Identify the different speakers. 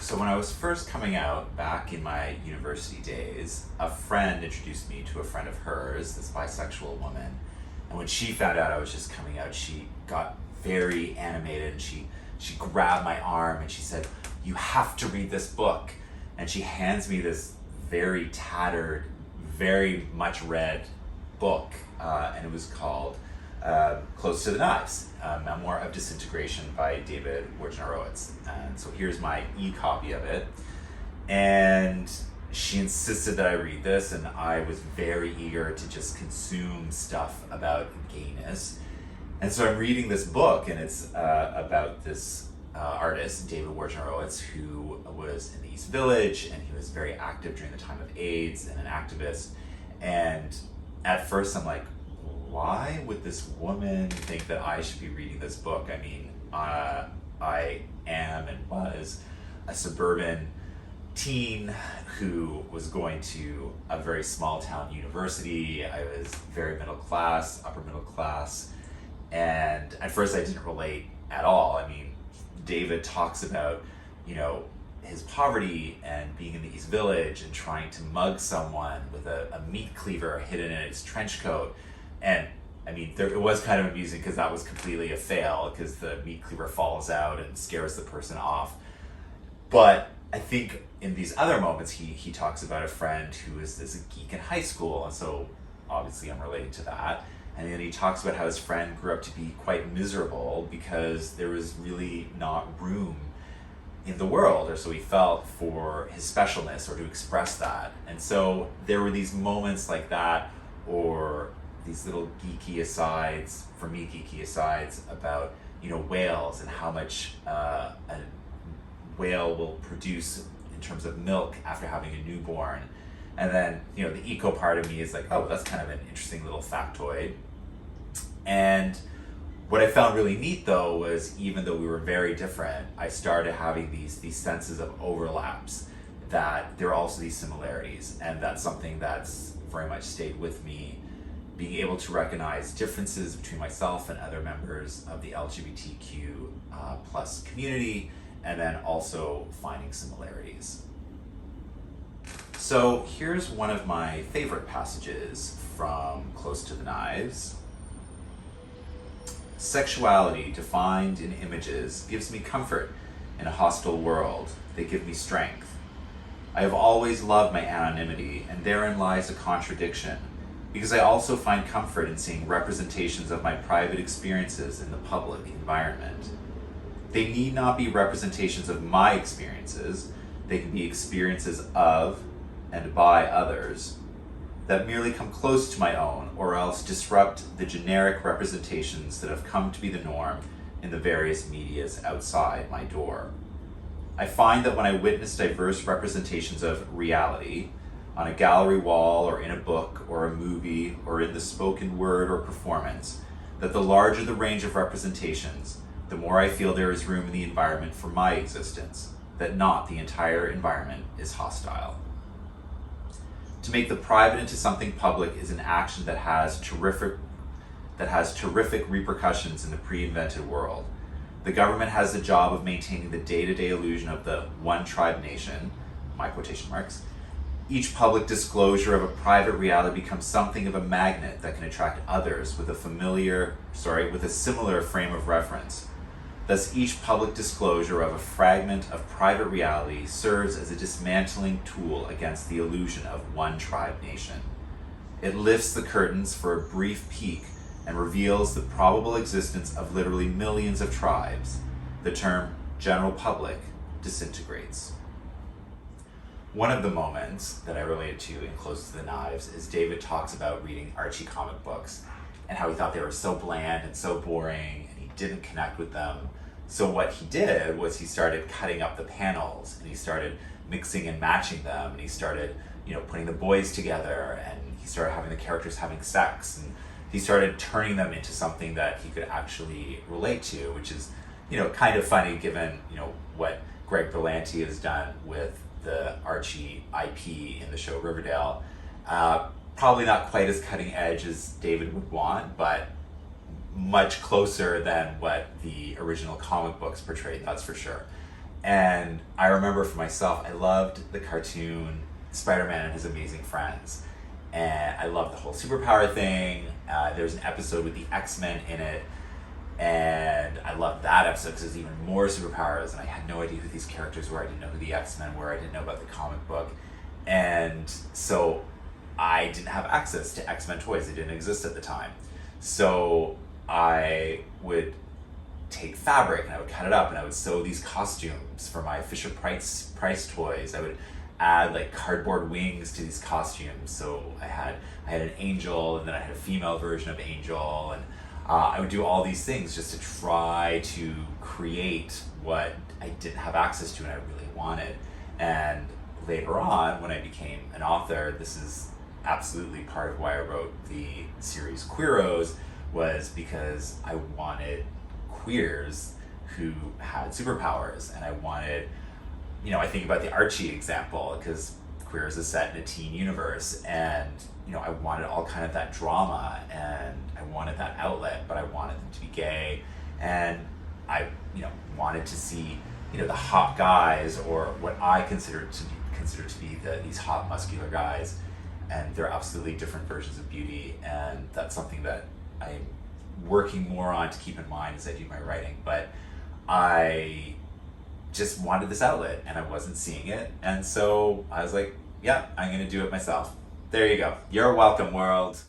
Speaker 1: So when I was first coming out back in my university days, a friend introduced me to a friend of hers, this bisexual woman. And when she found out I was just coming out, she got very animated and she grabbed my arm and she said, "You have to read this book." And she hands me this very tattered, very much read book, and it was called Close to the Knives, Memoir of Disintegration by David Wojnarowicz. And so here's my e-copy of it. And she insisted that I read this, and I was very eager to just consume stuff about gayness. And so I'm reading this book, and it's about this artist, David Wojnarowicz, who was in the East Village, and he was very active during the time of AIDS and an activist. And at first I'm like, why would this woman think that I should be reading this book? I mean, I am and was a suburban teen who was going to a very small town university. I was very middle class, upper middle class. And at first I didn't relate at all. I mean, David talks about, his poverty and being in the East Village and trying to mug someone with a meat cleaver hidden in his trench coat. And I mean, it was kind of amusing because that was completely a fail because the meat cleaver falls out and scares the person off. But I think in these other moments, he talks about a friend who is a geek in high school. And so obviously I'm related to that. And then he talks about how his friend grew up to be quite miserable because there was really not room in the world, or so he felt, for his specialness or to express that. And so there were these moments like that, or these little geeky asides, for me geeky asides, about whales and how much a whale will produce in terms of milk after having a newborn. And then the eco part of me is like, oh, that's kind of an interesting little factoid. And what I found really neat, though, was even though we were very different, I started having these senses of overlaps, that there are also these similarities. And that's something that's very much stayed with me, being able to recognize differences between myself and other members of the LGBTQ plus community, and then also finding similarities. So here's one of my favorite passages from Close to the Knives. "Sexuality defined in images gives me comfort in a hostile world. They give me strength. I have always loved my anonymity, and therein lies a contradiction, because I also find comfort in seeing representations of my private experiences in the public environment. They need not be representations of my experiences. They can be experiences of and by others that merely come close to my own, or else disrupt the generic representations that have come to be the norm in the various medias outside my door. I find that when I witness diverse representations of reality on a gallery wall, or in a book, or a movie, or in the spoken word or performance, that the larger the range of representations, the more I feel there is room in the environment for my existence, that not the entire environment is hostile. To make the private into something public is an action that has terrific repercussions in the pre-invented world. The government has the job of maintaining the day-to-day illusion of the one tribe nation, my quotation marks. Each public disclosure of a private reality becomes something of a magnet that can attract others with a similar frame of reference. Thus, each public disclosure of a fragment of private reality serves as a dismantling tool against the illusion of one tribe nation. It lifts the curtains for a brief peek and reveals the probable existence of literally millions of tribes. The term general public disintegrates." One of the moments that I related to in Close to the Knives is David talks about reading Archie comic books and how he thought they were so bland and so boring and he didn't connect with them. So what he did was he started cutting up the panels, and he started mixing and matching them, and he started, putting the boys together, and he started having the characters having sex, and he started turning them into something that he could actually relate to, which is, kind of funny given, what Greg Berlanti has done with the Archie IP in the show Riverdale. Probably not quite as cutting edge as David would want, but much closer than what the original comic books portrayed, that's for sure. And I remember for myself, I loved the cartoon Spider-Man and His Amazing Friends. And I loved the whole superpower thing. There's an episode with the X-Men in it. And I loved that episode because there's even more superpowers. And I had no idea who these characters were. I didn't know who the X-Men were. I didn't know about the comic book. And so I didn't have access to X-Men toys. They didn't exist at the time. So I would take fabric and I would cut it up and I would sew these costumes for my Fisher Price toys. I would add like cardboard wings to these costumes. So I had an angel, and then I had a female version of Angel, and I would do all these things just to try to create what I didn't have access to and I really wanted. And later on, when I became an author, this is absolutely part of why I wrote the series Queeros, was because I wanted queers who had superpowers, and I wanted, I think about the Archie example, because Queers is set in a teen universe, and I wanted all kind of that drama, and I wanted that outlet, but I wanted them to be gay, and I wanted to see the hot guys, or what I consider to be these hot muscular guys, and they're absolutely different versions of beauty, and that's something that I'm working more on to keep in mind as I do my writing. But I just wanted this outlet and I wasn't seeing it, and so I was like, yeah, I'm gonna do it myself. There you go. You're welcome, world.